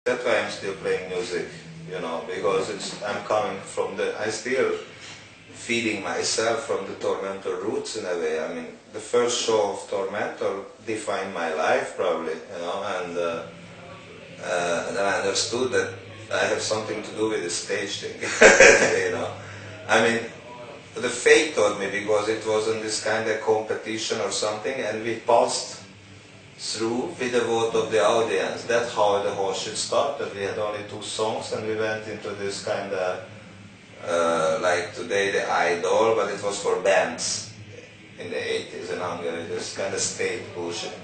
That's why I'm still playing music, you know, because I'm coming from I still feeding myself from the Tormentor roots in a way. I mean, the first show of Tormentor defined my life probably, you know, and then I understood that I have something to do with the stage thing, you know. I mean, the fate told me because it wasn't this kind of competition or something, and we passed through with the vote of the audience. That's how the whole shit started. We had only 2 songs and we went into this kind of, like today the Idol, but it was for bands in the 80s in Hungary, this kind of state bullshit.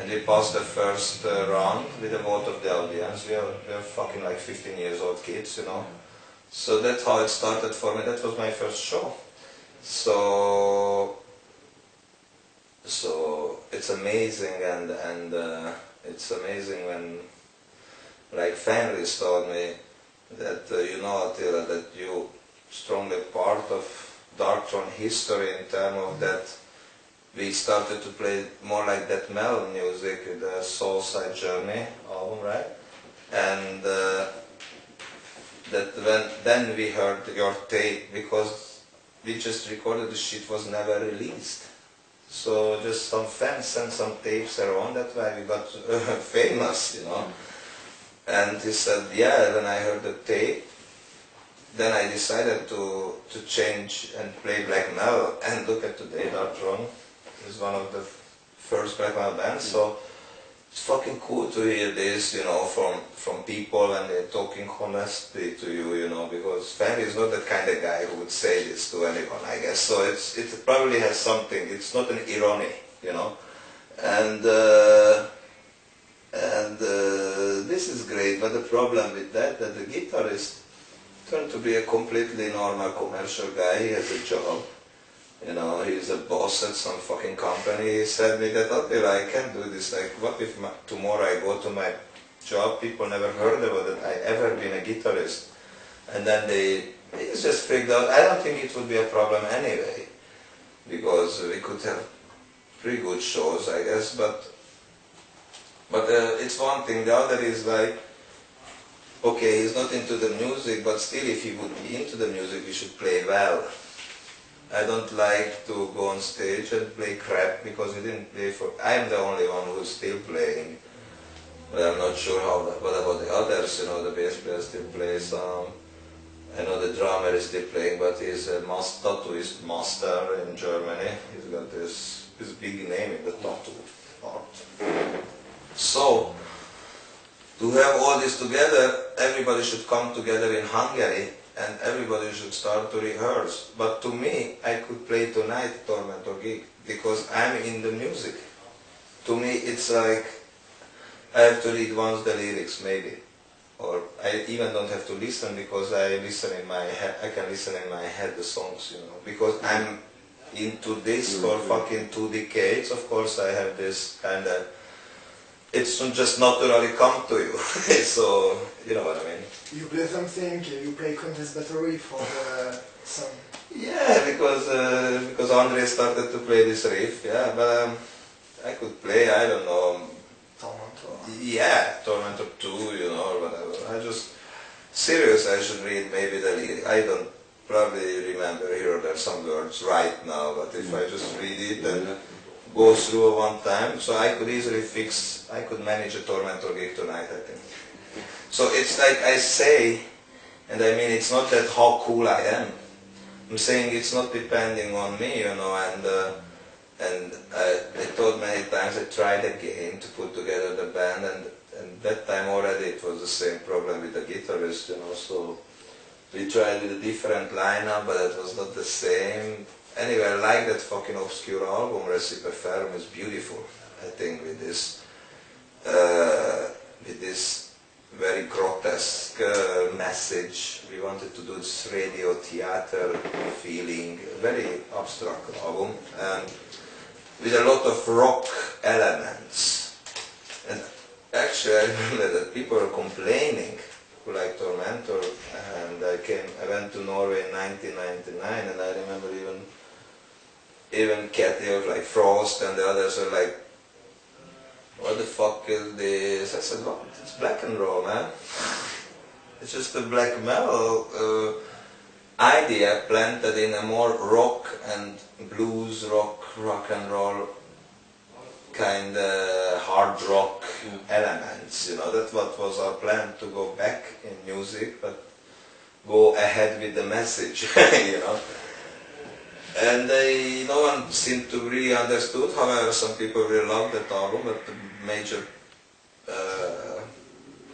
And we passed the first round with the vote of the audience. We are fucking like 15 years old kids, you know. So that's how it started for me. That was my first show. So it's amazing, and it's amazing when, like, families told me that you know, Attila, that you strongly part of Darkthrone history in terms of that we started to play more like that metal music with the Soulside Journey album, right? And then we heard your tape, because we just recorded the shit, was never released. So just some fans sent some tapes around, that's why we got famous, you know. And he said, yeah, when I heard the tape, then I decided to change and play black metal. And look at today, Darkthrone is one of the first black metal bands. So it's fucking cool to hear this, you know, from people, and they're talking honestly to you, you know, because Fanny is not that kind of guy who would say this to anyone, I guess. So it probably has something. It's not an irony, you know, and this is great. But the problem with that the guitarist turned to be a completely normal commercial guy. He has a job. You know, he's a boss at some fucking company. He said me that, Attila, I can't do this. Like, what if tomorrow I go to my job, people never heard about it, I ever been a guitarist. And then he's just freaked out. I don't think it would be a problem anyway, because we could have pretty good shows, I guess, but it's one thing. The other is like, okay, he's not into the music, but still, if he would be into the music, he should play well. I don't like to go on stage and play crap, because we didn't play for... I'm the only one who's still playing, but I'm not sure what about the others, you know. The bass player still plays some, I know the drummer is still playing, but he's a tattooist master in Germany. He's got this big name in the tattoo art. So, to have all this together, everybody should come together in Hungary, and everybody should start to rehearse. But to me, I could play tonight Tormentor gig, because I'm in the music. To me, it's like, I have to read once the lyrics, maybe. Or I even don't have to listen, because I listen in my head, I can listen in my head the songs, you know. Because I'm into this for fucking 2 decades, of course I have this kind of, it's just naturally come to you. So, you know what I mean. You play something, you play Contest Battery for the song. Yeah, because Andre started to play this riff, yeah, but I could play, I don't know. Tormentor. Yeah, Tormentor 2, you know, or whatever. I just, serious, I should read maybe the lyric. I don't probably remember here or there some words right now, but if I just read it and go through one time, so I could easily I could manage a Tormentor gig tonight, I think. So it's like I say, and I mean, it's not that how cool I am. I'm saying it's not depending on me, you know, and I thought many times I tried again to put together the band, and that time already it was the same problem with the guitarist, you know, so we tried with a different lineup, but it was not the same. Anyway, I like that fucking obscure album, Recipe Ferm is beautiful, I think, with this very grotesque message. We wanted to do this radio theater feeling, very abstract album, and with a lot of rock elements. And actually I remember that people were complaining who like Tormentor, and I went to Norway in 1999, and I remember even Kathy was like Frost and the others were like, what the fuck is this? I said, what? It's black and roll, man. It's just a black metal idea planted in a more rock and blues, rock and roll kind of hard rock elements, you know. That's what was our plan, to go back in music, but go ahead with the message, you know. And no one seemed to really understood. However, some people really loved that album, but the major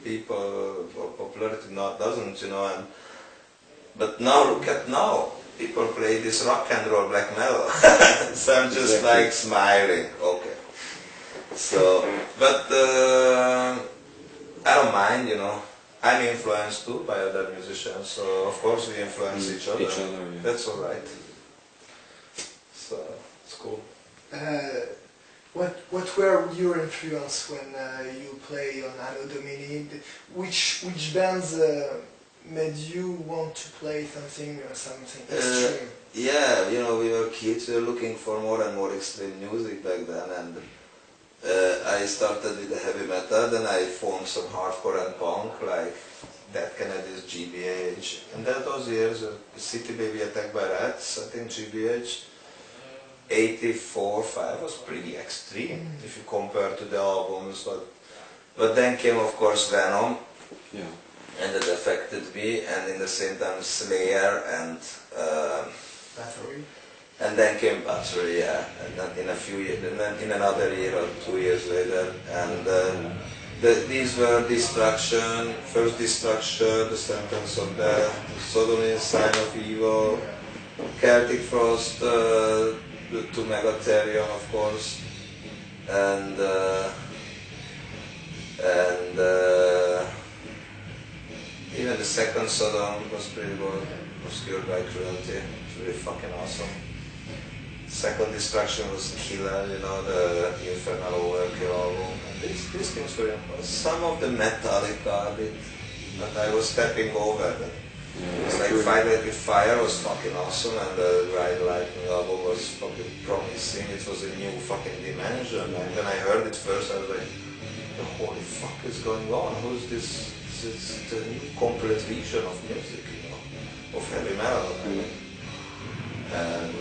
people or popularity doesn't, you know. But now, look at now, people play this rock and roll black metal. So I'm just like smiling, okay. So, but I don't mind, you know. I'm influenced too by other musicians, so of course we influence each other. Yeah. That's alright. So, it's cool. What were your influence when you play on Anno Domini? Which bands made you want to play something extreme? Yeah, you know, we were kids, we were looking for more and more extreme music back then, and I started with the heavy metal, then I formed some hardcore and punk, like Dead Kennedys, GBH, and then those years, City Baby Attack by Rats, I think GBH, 84, 5 was pretty extreme if you compare to the albums, but then came of course Venom, and that affected me, and in the same time Slayer and Battery. And then came Battery, yeah, and then in a few years, and then in another year or 2 years later, and these were Destruction, First Destruction, The Sentence of Death, Sodomy, Sign of Evil, Celtic Frost, the two Megatherion, of course, and even the second Sodom was pretty good, Obscured by Cruelty, it's really fucking awesome. Second Destruction was killer, you know, the Infernal Overkill album. And these things were important. Some of the Metallica a bit, but I was stepping over them. It's like Fight Like with Fire was fucking awesome, and the Ride Lightning album was fucking promising. It was a new fucking dimension. And when I heard it first, I was like, holy fuck is going on? Who's this? This is the new complete vision of music, you know, of heavy metal. And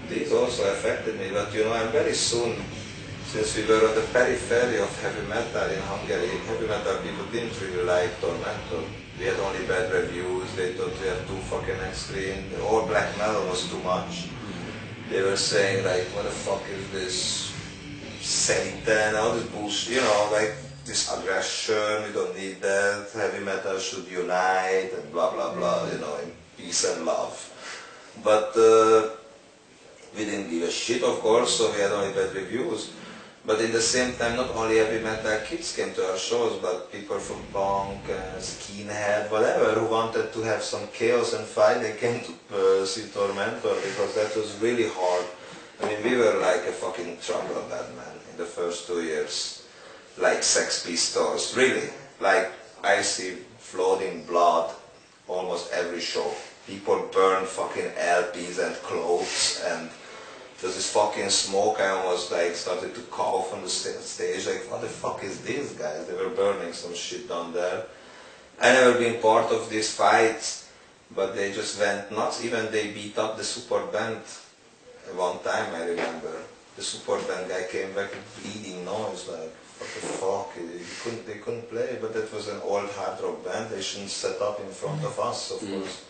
these also affected me, but you know, I'm very soon, since we were on the periphery of heavy metal in Hungary, heavy metal people didn't really like Tormentor. We had only bad reviews, they thought we were too fucking extreme, all black metal was too much. They were saying like, what the fuck is this Satan, all this bullshit, you know, like this aggression, we don't need that, heavy metal should unite and blah blah blah, you know, in peace and love. But we didn't give a shit, of course, so we had only bad reviews. But in the same time, not only heavy metal kids came to our shows, but people from punk, skinhead, whatever, who wanted to have some chaos and fight, they came to see Tormentor, because that was really hard. I mean, we were like a fucking trouble band, man, in the first 2 years. Like Sex Pistols, really. Like, I see floating blood almost every show. People burn fucking LPs and clothes, and there's this fucking smoke. I almost like started to cough on the stage, like, what the fuck is this, guys? They were burning some shit down there. I never been part of these fights, but they just went nuts. Even they beat up the support band one time, I remember. The support band guy came back with bleeding nose, like, what the fuck? They couldn't play, but that was an old hard rock band. They shouldn't set up in front of us, of course.